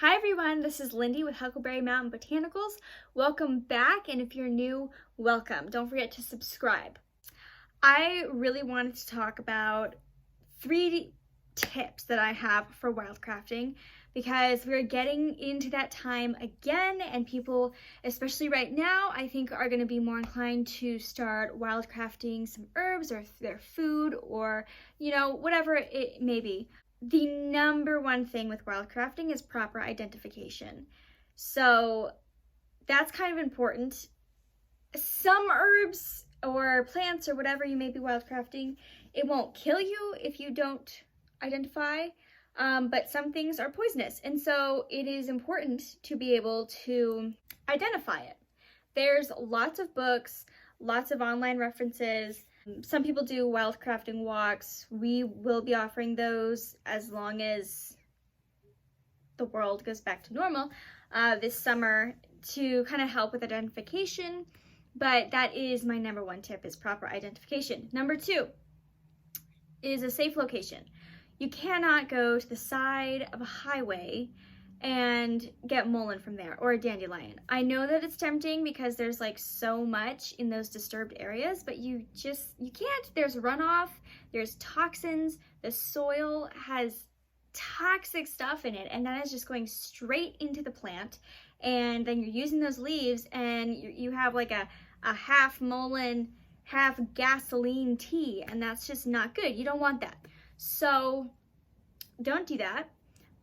Hi everyone, this is Lindy with Huckleberry Mountain Botanicals. Welcome back, and if you're new, welcome. Don't forget to subscribe. I really wanted to talk about 3 tips that I have for wildcrafting because we're getting into that time again, and people, especially right now, I think are going to be more inclined to start wildcrafting some herbs or their food or, whatever it may be. The number one thing with wildcrafting is proper identification. So that's kind of important. Some herbs or plants or whatever you may be wildcrafting, it won't kill you if you don't identify, but some things are poisonous. And so it is important to be able to identify it. There's lots of books, lots of online references. Some people do wildcrafting walks. We will be offering those as long as the world goes back to normal this summer to kind of help with identification. But that is my number one tip, is proper identification. Number 2 is a safe location. You cannot go to the side of a highway and get mullein from there, or a dandelion. I know that it's tempting because there's like so much in those disturbed areas, but you can't. There's runoff, there's toxins, the soil has toxic stuff in it, and that is just going straight into the plant. And then you're using those leaves and you have like a half mullein, half gasoline tea, and that's just not good. You don't want that. So don't do that.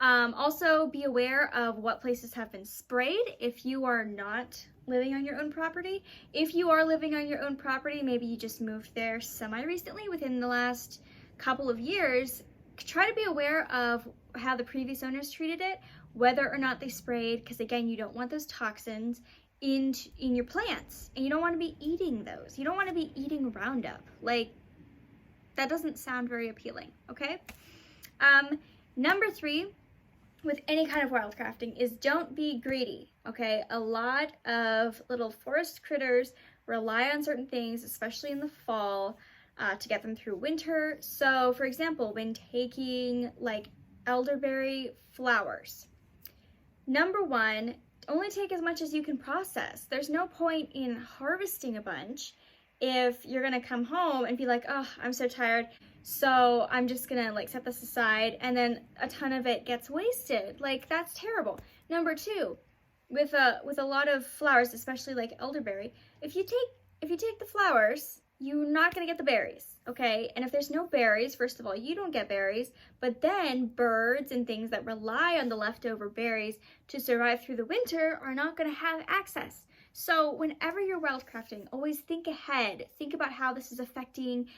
Also be aware of what places have been sprayed if you are not living on your own property. If you are living on your own property, maybe you just moved there semi-recently within the last couple of years, try to be aware of how the previous owners treated it, whether or not they sprayed, because again, you don't want those toxins in your plants, and you don't want to be eating those. You don't want to be eating Roundup. Like, that doesn't sound very appealing, okay? Number 3, with any kind of wildcrafting, is don't be greedy, okay? A lot of little forest critters rely on certain things, especially in the fall, to get them through winter. So, for example, when taking like elderberry flowers, number 1, only take as much as you can process. There's no point in harvesting a bunch if you're gonna come home and be like, oh, I'm so tired, so I'm just gonna like set this aside, and then a ton of it gets wasted. Like, that's terrible. Number 2, with a lot of flowers, especially like elderberry, if you take the flowers, you're not gonna get the berries, okay? And if there's no berries, first of all, you don't get berries, but then birds and things that rely on the leftover berries to survive through the winter are not gonna have access. So whenever you're wildcrafting, always think ahead. Think about how this is affecting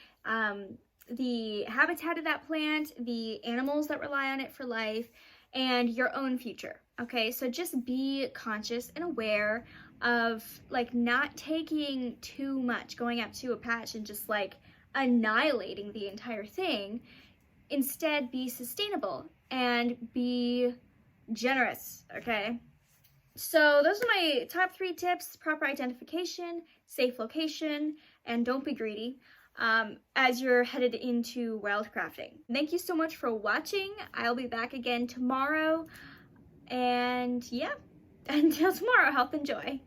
the habitat of that plant, the animals that rely on it for life, and your own future, okay? So just be conscious and aware of like not taking too much, going up to a patch and just like annihilating the entire thing. Instead, be sustainable and be generous, okay? So those are my top 3 tips: proper identification, safe location, and don't be greedy as you're headed into wildcrafting. Thank you so much for watching. I'll be back again tomorrow. And yeah, until tomorrow, health and joy.